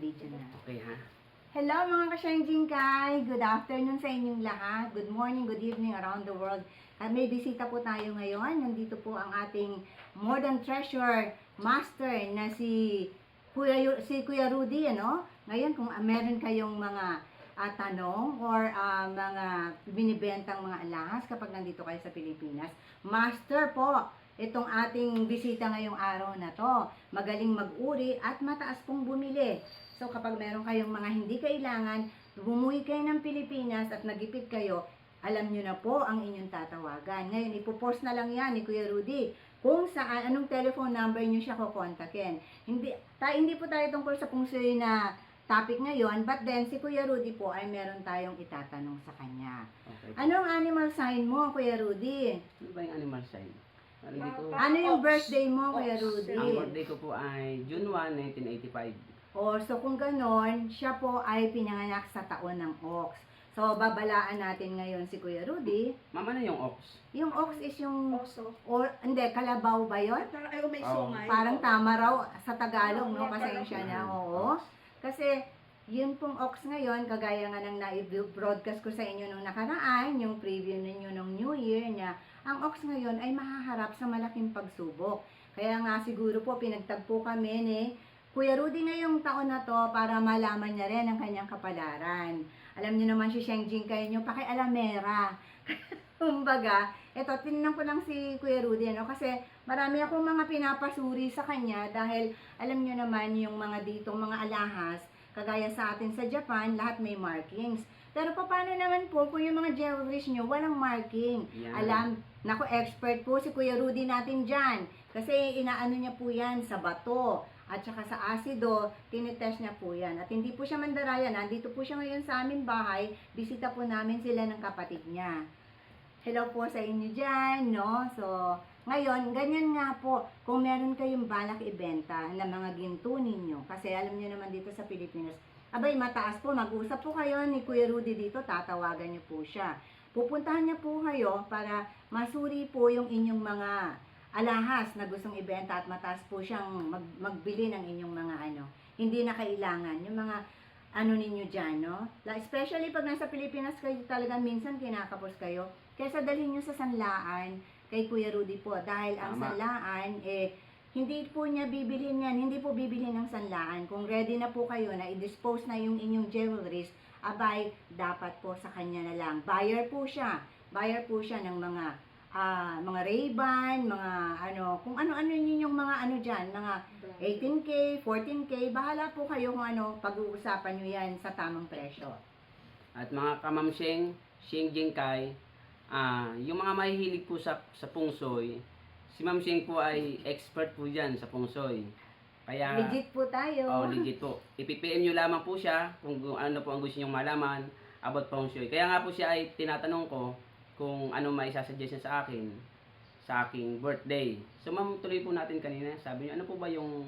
Naka-video na. Okay ha? Hello mga ka-Shenjingkai! Good afternoon sa inyong lahat. Good morning, good evening around the world. At may bisita po tayo ngayon. Nandito po ang ating more than treasure master na si Kuya Rudy. Ano? Ngayon kung meron kayong mga tanong or mga binibentang mga alahas kapag nandito kayo sa Pilipinas, master po itong ating bisita ngayong araw na to. Magaling mag-uri at mataas pong bumili. So kapag meron kayong mga hindi kailangan, bumuwi kayo ng Pilipinas at nagipit kayo, alam nyo na po ang inyong tatawagan. Ngayon, ipopost na lang yan ni Kuya Rudy kung saan, anong telephone number nyo siya kukontakin. Hindi po tayo tungkol sa pungsoy na topic ngayon, but then si Kuya Rudy po ay meron tayong itatanong sa kanya. Okay. Anong animal sign mo, Kuya Rudy? Ano ba yung animal sign? Ano yung birthday mo, Kuya Rudy? Ang birthday ko po ay June 1, 1985. So kung ganon, siya po ay pinanganak sa taon ng Ox. So babalaan natin ngayon si Kuya Rudy. Mama na yung ox. Yung Ox is yung, Oso. or hindi, kalabaw ba yun? Parang ayaw may sungay. Parang tama raw sa Tagalog, no? Pasensya na, oo. Kasi, yun pong Ox ngayon, kagaya nga ng na-broadcast ko sa inyo nung nakaraan, yung preview ninyo nung New Year niya, ang Ox ngayon ay mahaharap sa malaking pagsubok. Kaya nga siguro po, pinagtagpo kami ni Kuya Rudy ngayong taon na to para malaman niya rin ang kanyang kapalaran. Alam niyo naman si Shenjingkai nyo, pakialamera. Kumbaga, eto, tinignan ko lang si Kuya Rudy, ano, kasi marami akong mga pinapasuri sa kanya dahil alam niyo naman yung mga ditong mga alahas, kagaya sa atin sa Japan, lahat may markings. Pero paano naman po kung yung mga jewelries nyo walang marking? Yeah. Alam, naku, expert po si Kuya Rudy natin dyan. Kasi inaano niya po yan sa bato at saka sa asido, tinitest niya po yan. At hindi po siya mandaraya, nandito po siya ngayon sa aming bahay, bisita po namin sila ng kapatid niya. Hello po sa inyo dyan, no? So, ngayon, ganyan nga po, kung meron kayong balak ibenta na mga ginto ninyo, kasi alam niyo naman dito sa Pilipinas, abay, mataas po, mag-usap po kayo ni Kuya Rudy dito, tatawagan niyo po siya. Pupuntahan niya po kayo para masuri po yung inyong mga alahas na gustong ibenta at mataas po siyang magbili ng inyong mga hindi na kailangan, yung mga ninyo dyan, no? Especially pag nasa Pilipinas kayo talaga minsan kinakapos kayo, kaysa dalhin nyo sa sanlaan kay Kuya Rudy po, dahil ang sanlaan, hindi po niya bibilhin yan, hindi po bibilhin ng sanlaan. Kung ready na po kayo na i-dispose na yung inyong jewelries, abay, dapat po sa kanya na lang. Buyer po siya ng mga Ray-Ban, mga kung ano-ano yung mga dyan, mga 18K, 14K, bahala po kayo kung pag-uusapan nyo yan sa tamang presyo. At mga kamamseng, Shenjingkai, yung mga mahihilig po sa pungsoy, si Ma'am Sheng po ay expert po dyan sa pungsoy. Kaya, legit po tayo. legit po. I-PM nyo lamang po siya kung ano po ang gusto nyong malaman about pungsoy. Kaya nga po siya ay tinatanong ko kung ano may isasuggest niya sa aking birthday. So ma'am, tuloy po natin kanina. Sabi niyo, ano po ba yung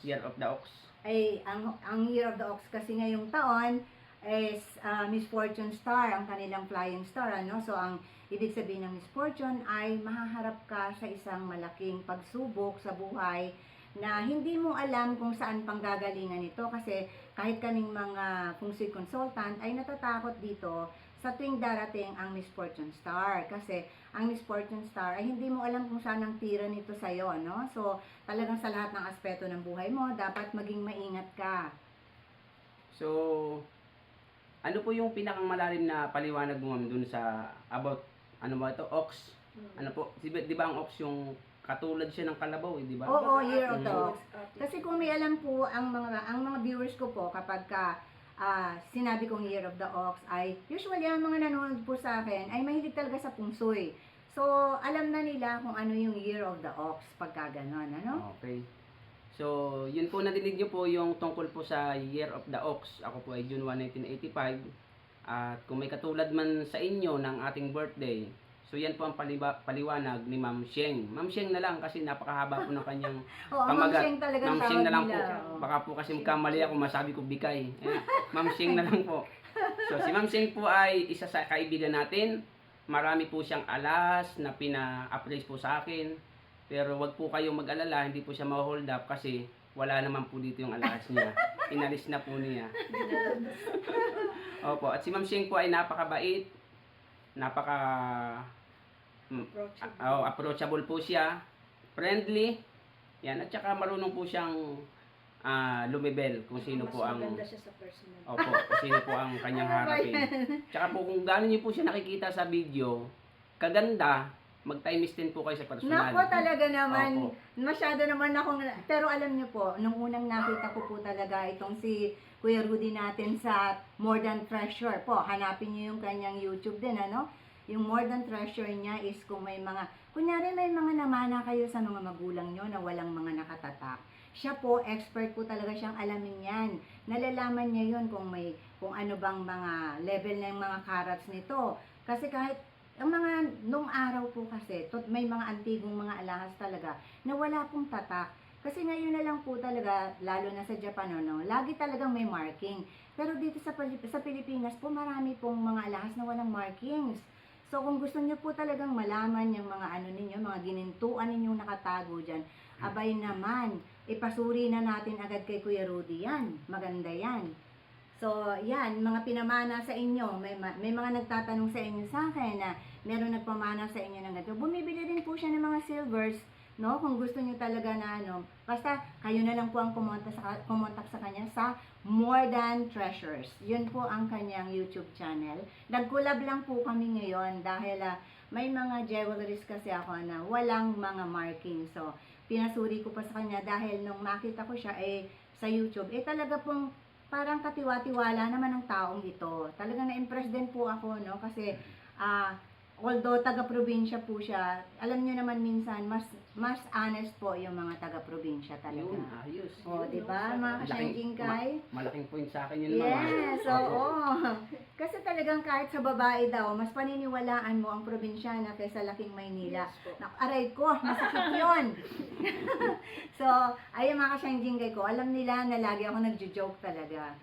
Year of the Ox? Ay, ang Year of the Ox kasi ngayong taon is Miss Fortune Star, ang kanilang flying star, ano? So ang ibig sabihin ng Miss Fortune ay mahaharap ka sa isang malaking pagsubok sa buhay na hindi mo alam kung saan panggagalingan ito, kasi kahit kaming mga fungsi consultant ay natatakot dito sa tuwing darating ang Miss Fortune Star, kasi ang Miss Fortune Star ay hindi mo alam kung saan ang tira nito sa'yo, no? So talagang sa lahat ng aspeto ng buhay mo dapat maging maingat ka. So ano po yung pinakang malalim na paliwanag mo ma'am dun sa about ox? Ano po, di ba ang ox yung katulad siya ng kalabaw, di ba? Oo, Year of the Ox. Kasi kung may alam po ang mga viewers ko po kapag sinabi kong Year of the Ox, ay usually ang mga nanonood po sa akin ay mahilig talaga sa pungsoy. So alam na nila kung ano yung Year of the Ox pagka ganon, ano? Okay. So, yun po, nadinig nyo po yung tungkol po sa Year of the Ox. Ako po ay June 1, 1985. At kung may katulad man sa inyo ng ating birthday, so yan po ang paliwanag ni Ma'am Sheng. Ma'am Sheng na lang kasi napakahaba po ng kanyang Oo, Ma'am Sheng talaga Ma'am Sheng na lang po. nila. Baka po kasi magkamali ako, masabi ko bikay. Ma'am Sheng na lang po. So, si Ma'am Sheng po ay isa sa kaibigan natin. Marami po siyang alas na pina-appraise po sa akin. Pero wag po kayong mag-alala, hindi po siya ma-hold up kasi wala naman po dito yung alas niya. inalis na po niya. Opo, at si Ma'am Sheng po ay napakabait, napaka approachable po siya, friendly, yan, at saka marunong po siyang lumibel kung sino po ang maganda siya sa personal. opo, kung sino po ang kanyang Ano ba harapin. Tsaka po kung gaano niyo po siya nakikita sa video, kaganda, mag-time din po kayo sa personal. Nako, talaga naman. Opo. Masyado naman akong... Pero alam niyo po, nung unang nakita ko po talaga itong si Kuya Rudy natin sa More Than Treasure po. Hanapin niyo yung kanyang YouTube din, ano? Yung More Than Treasure niya is kung may mga... Kunyari may mga namana kayo sa mga magulang niyo na walang mga nakatatak. Siya po, expert po talaga siyang alamin yan. Nalalaman niya yun kung ano bang mga level na yung mga carats nito. Kasi kahit ang mga nung araw po kasi, may mga antigong mga alahas talaga na wala pong tatak. Kasi ngayon na lang po talaga, lalo na sa Japan, no, lagi talagang may marking. Pero dito sa Pilipinas po, marami pong mga alahas na walang markings. So kung gusto niyo po talagang malaman yung mga ano ninyo, mga ginintuan ninyong nakatago dyan, abay naman, ipasuri na natin agad kay Kuya Rudy yan. Maganda yan. So, yan, mga pinamana sa inyo, may mga nagtatanong sa inyo sa akin na meron nagpamana sa inyo ng ganito. Bumibili din po siya ng mga silvers, no? Kung gusto niyo talaga na ano, basta kayo na lang po ang kumontak sa kanya sa More Than Treasures. Yun po ang kanyang YouTube channel. Nag-collab lang po kami ngayon dahil may mga jewelries kasi ako na walang mga marking. So, pinasuri ko pa sa kanya dahil nung makita ko siya sa YouTube, talaga pong parang katiwa-tiwala naman ng taong ito. Talagang na-impress din po ako, no? Kasi, although taga-probinsya po siya, alam niyo naman minsan, mas honest po yung mga taga-probinsya talaga. Yun, ayos. O, di ba, mga kasyengking kay? Malaking point sa akin yun, Ma'am. Yes, oo. Kasi talagang kahit sa babae daw, mas paniniwalaan mo ang probinsyana kaysa laking Maynila. Yes po. Aray ko, masakit yun. So, ayun mga kasyengking kay ko, alam nila na lagi ako nagjo-joke talaga.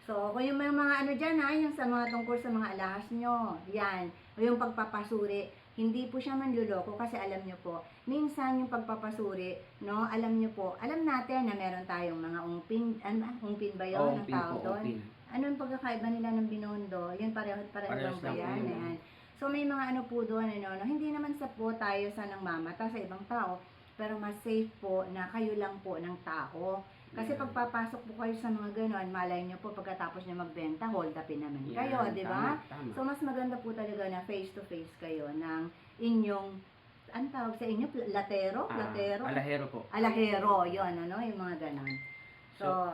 So, kung yung may mga ano dyan yung sa mga tungkol sa mga alahas nyo, yan, o yung pagpapasuri, hindi po siya manluloko kasi alam nyo po, minsan yung pagpapasuri, no, alam nyo po, alam natin na meron tayong mga ungpin, ungpin ba yun ang tawag doon? Ano yung pagkakaiba nila ng binondo? Yun pareho lang ba yan? Ayan. So, may mga ano po doon, no, hindi naman sa po tayo sa nang mamata sa ibang tao, pero mas safe po na kayo lang po ng tao. Kasi pagpapasok po kayo sa mga ganon, malay nyo po pagkatapos nyo magbenta, hold upin naman kayo, di ba? So, mas maganda po talaga na face-to-face kayo ng inyong, ang tawag sa inyo, latero? Alahero po. Alahero, yun, ano, yung mga ganon. So,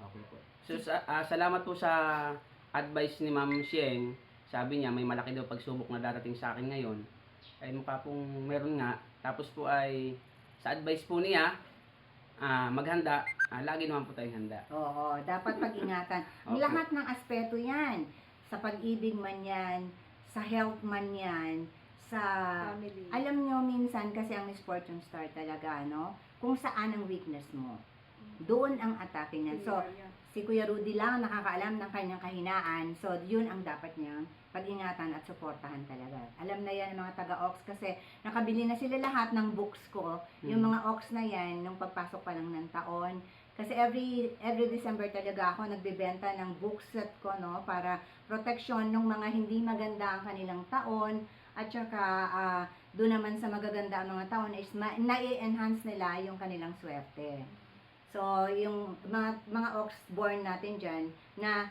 okay po. So, salamat po sa advice ni Ma'am Sheng. Sabi niya, may malaki daw pagsubok na darating sa akin ngayon. Ay mukha pong meron nga. Tapos po ay, sa advice po niya, maghanda, lagi naman po tayong handa. oo, dapat pag-ingatan. Ang Okay. lahat ng aspeto yan. Sa pag-ibig man yan, sa health man yan, sa... Family. Alam nyo, minsan kasi ang Miss Fortune Star talaga, no? Kung saan ang weakness mo. Doon ang atake niyan. So, si Kuya Rudy lang nakakaalam ng kanyang kahinaan. So, yun ang dapat niyang pag-ingatan at suportahan talaga. Alam na yan ng mga taga-Ox kasi nakabili na sila lahat ng books ko. Yung mga Ox na yan, nung pagpasok pa lang ng taon. Kasi every December talaga ako nagbebenta ng book set ko, no? Para protection ng mga hindi maganda ang kanilang taon. At saka, doon naman sa magaganda ang mga taon is na-enhance nila yung kanilang swerte. So, yung mga Ox born natin dyan na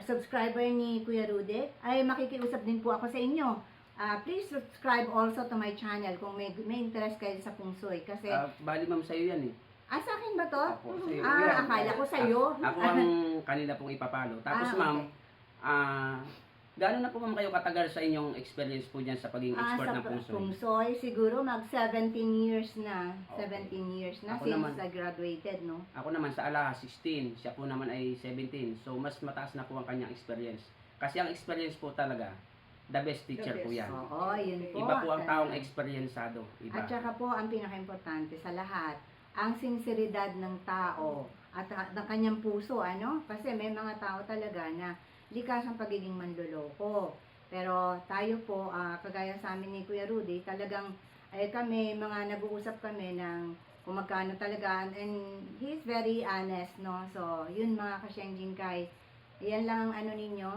subscriber ni Kuya Rudy, ay makikiusap din po ako sa inyo. Please subscribe also to my channel kung may interest kayo sa Feng Shui. Kasi, Bali Ma'am, sa'yo yan eh. sa akin ba to? Ako, sa'yo po yan. Akala ko sa'yo. Ako ang kanila pong ipapalo. Tapos Ma'am, gaano na po Ma'am kayo katagal sa inyong experience po dyan sa pagiging expert ng Feng Shui? Feng Shui, siguro mag 17 years na. Okay. 17 years na Ako since naman. I graduated, no? Ako naman sa Alahas 16, siya po naman ay 17. So mas mataas na po ang kanyang experience. Kasi ang experience po talaga, the best teacher po yan. Oo, yun po. Iba po ang taong experiencado. Iba. At saka po, ang pinaka-importante sa lahat, ang sinseridad ng tao at ng kanyang puso, ano? Kasi may mga tao talaga na likas ang pagiging manloloko. Pero tayo po, kagaya sa amin ni Kuya Rudy, talagang kami, mga nag-uusap kami ng kung magkano talaga, and he's very honest, no? So, yun mga ka-Shenjin Kai, yan lang ang ano ninyo.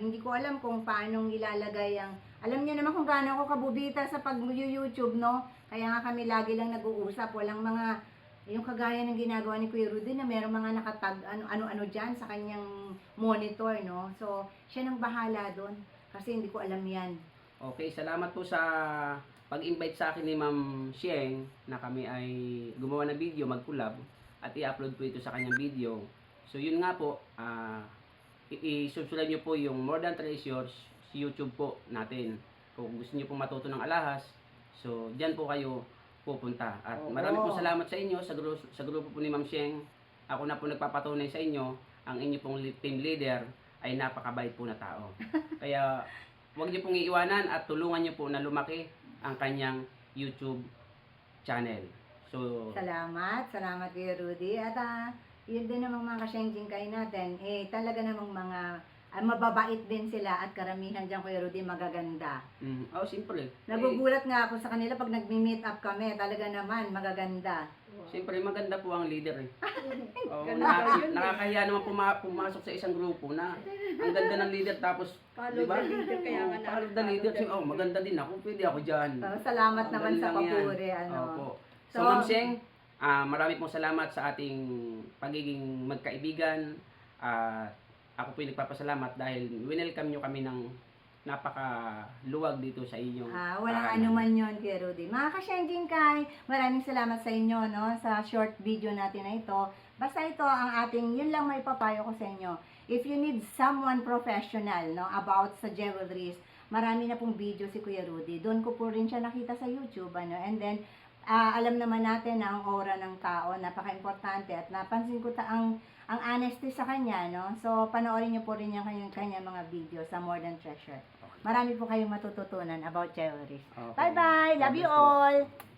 Hindi ko alam kung paano ilalagay ang, alam niyo naman kung gaano ako kabubita sa pag-YouTube, no? Kaya nga kami lagi lang nag-uusap, walang mga, yung kagaya ng ginagawa ni Kuya Rudy na merong mga nakatag, ano-ano dyan sa kanyang monitor, no? So, siya nang bahala doon, kasi hindi ko alam yan. Okay, salamat po sa pag-invite sa akin ni Ma'am Sheng na kami ay gumawa ng video, mag-collab at i-upload po ito sa kanyang video. So yun nga po, i-subscribe nyo po yung More Than Treasures sa YouTube po natin. Kung gusto nyo po matuto ng alahas, so dyan po kayo pupunta. At Oo. marami po salamat sa inyo, sa grupo po ni Ma'am Sheng. Ako na po nagpapatunay sa inyo, ang inyo pong team leader ay napakabait po na tao. Kaya huwag niyo pong iiwanan at tulungan niyo po na lumaki ang kanyang YouTube channel. So, Salamat Kuya Rudy. At yun din namang mga ka-Shenjin Kai natin, talaga namang mga mababait din sila at karamihan dyan Kuya Rudy magaganda. simple. Nagugulat nga ako sa kanila pag nagmi-meet up kami, talaga naman magaganda. Siyempre, maganda po ang leader eh. Oh, Ganda yun eh. nakakaya naman pumasok sa isang grupo na ang ganda ng leader tapos, Follow di ba? the leader, kaya nga Follow the leader. Maganda din ako. Pwede ako dyan. So, salamat Ang naman sa galing lang yan. papuri. Ano. Opo. So, So, Ma'am Sheng, marami pong salamat sa ating pagiging magkaibigan. Ako po yung nagpapasalamat dahil winelcome nyo kami ng napakaluwag dito sa inyong walang anuman yun, Kuya Rudy. Mga ka-Shenjin Kai, maraming salamat sa inyo, no, sa short video natin na ito. Basta ito ang ating, yun lang may papayo ko sa inyo. If you need someone professional, no, about sa jewelries, marami na pong video si Kuya Rudy. Doon ko po rin siya nakita sa YouTube, ano, and then, alam naman natin na ang aura ng tao, napaka-importante, at napansin ko ang honesty sa kanya, no? So, panoorin niyo po rin yung kanya mga video sa More Than Treasure. Marami po kayong matututunan about jewelries. Okay. Bye-bye! Love you God bless po. all!